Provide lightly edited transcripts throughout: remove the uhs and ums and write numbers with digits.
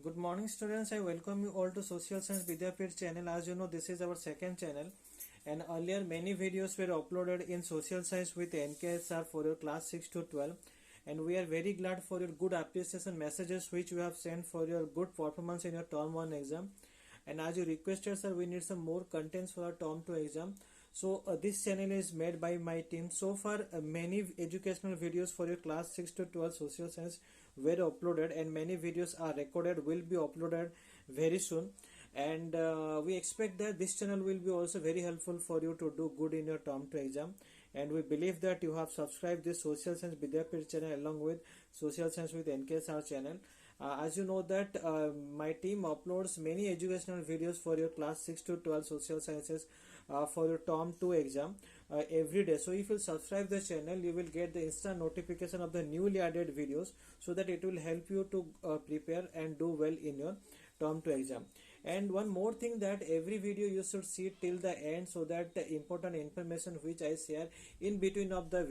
Good morning students, I welcome you all to Social Science Vidyapit channel. As you know, this is our second channel and earlier many videos were uploaded in Social Science with NKSR for your class 6 to 12, and we are very glad for your good appreciation messages which you have sent for your good performance in your term 1 exam. And as you requested sir, we need some more contents for our term 2 exam. So this channel is made by my team. So far many educational videos for your class 6 to 12 social science were uploaded, and many videos are recorded, will be uploaded very soon. And we expect that this channel will be also very helpful for you to do good in your term 2 exam. And we believe that you have subscribed this Social Science Vidyapit channel along with Social Science with NKSR channel. As you know that my team uploads many educational videos for your class 6 to 12 social sciences for your term 2 exam every day. So if you subscribe the channel, you will get the instant notification of the newly added videos, so that it will help you to prepare and do well in your term 2 exam. And one more thing, that every video you should see till the end, so that the important information which I share in between of the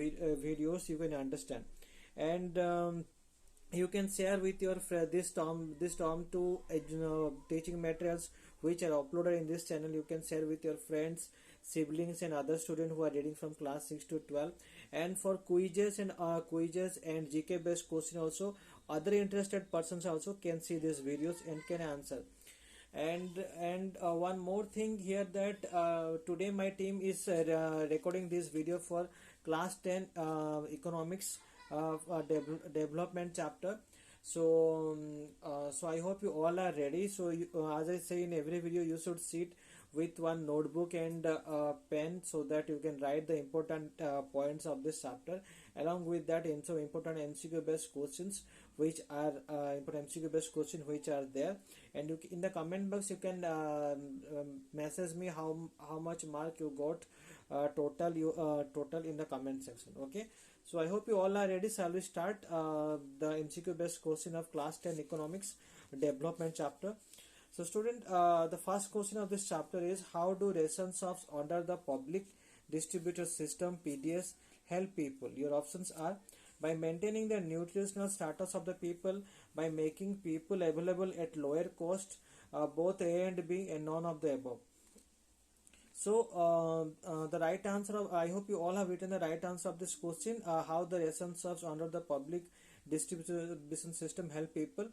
videos you can understand. And you can share with your this term to teaching materials which are uploaded in this channel. You can share with your friends, siblings and other students who are reading from class 6 to 12. And for quizzes and GK based question also, other interested persons also can see these videos and can answer. And one more thing here, that today my team is recording this video for class 10 economics development chapter. So I hope you all are ready. So as I say in every video, you should sit with one notebook and pen, so that you can write the important points of this chapter. Along with that, also important MCQ based questions which are which are there. And you, in the comment box, you can message me how much mark you got total in the comment section. Okay, so I hope you all are ready. Shall we start the MCQ based question of class 10 economics development chapter? So student, the first question of this chapter is, how do ration shops under the public distributor system PDS help people? Your options are: by maintaining the nutritional status of the people, by making people available at lower cost, both A and B, and none of the above. So the right answer of, I hope you all have written the right answer of this question, how the ration shops under the public distribution system help people.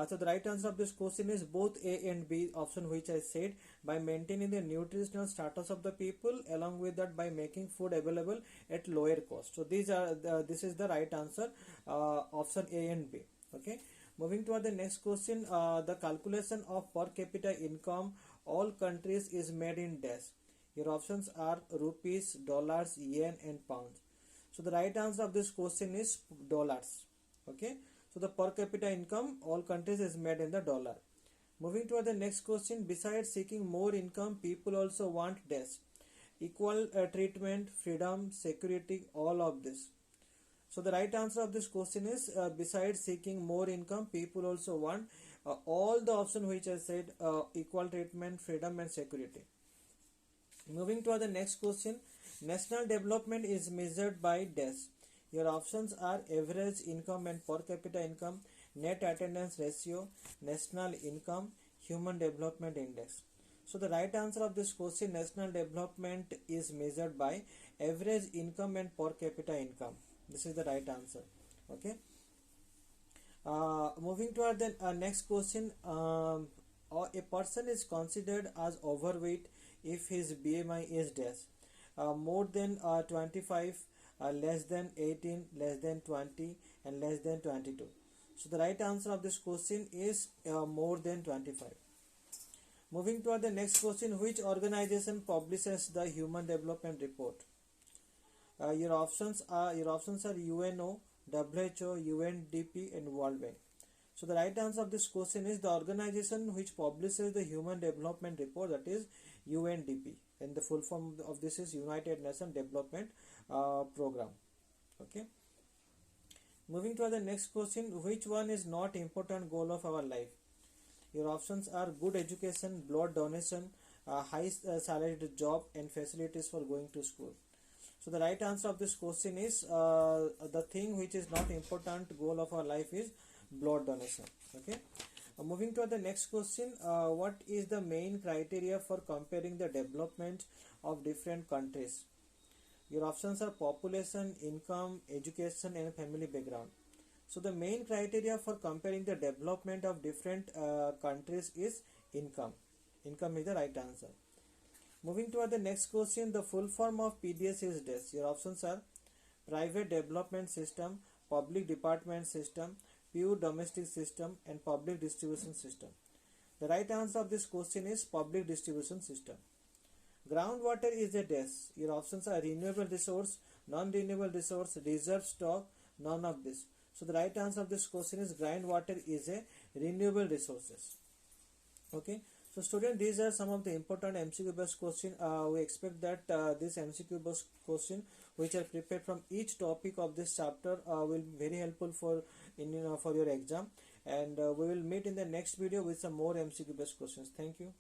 So the right answer of this question is both A and B option, which I said, by maintaining the nutritional status of the people, along with that by making food available at lower cost. So these are this is the right answer, option A and B. Okay, moving to the next question. The calculation of per capita income all countries is made in dash. Your options are rupees, dollars, yen and pounds. So the right answer of this question is dollars. Okay, so the per capita income all countries is made in the dollar. Moving to the next question. Besides seeking more income, people also want dash: equal treatment, freedom, security, all of this. So the right answer of this question is besides seeking more income, people also want all the option which I said, equal treatment, freedom and security. Moving to the next question. National development is measured by dash. Your options are average income and per capita income, net attendance ratio, national income, human development index. So the right answer of this question, national development is measured by average income and per capita income. This is the right answer. Okay. Moving to the next question. A person is considered as overweight if his BMI is dash: more than 25, less than 18, less than 20 and less than 22. So the right answer of this question is more than 25. Moving to the next question. Which organization publishes the Human Development Report? Your options are UNO, WHO, UNDP and World Bank. So the right answer of this question is the organization which publishes the Human Development Report, that is UNDP, and the full form of this is United Nations Development Program. Okay. Moving to the next question. Which one is not important goal of our life? Your options are good education, blood donation, high salaried job and facilities for going to school. So the right answer of this question is the thing which is not important goal of our life is blood donation. Okay. Moving to the next question, what is the main criteria for comparing the development of different countries? Your options are population, income, education, and family background. So the main criteria for comparing the development of different countries is income. Income is the right answer. Moving to the next question, the full form of PDS is this. Your options are private development system, public department system, pure domestic system, and public distribution system. The right answer of this question is public distribution system. Groundwater is a dash. Your options are renewable resource, non-renewable resource, reserve stock, none of this. So the right answer of this question is groundwater is a renewable resources. Okay. So student, these are some of the important MCQ based question. We expect that this MCQ based question which are prepared from each topic of this chapter will be very helpful for for your exam, and we will meet in the next video with some more MCQ based questions. Thank you.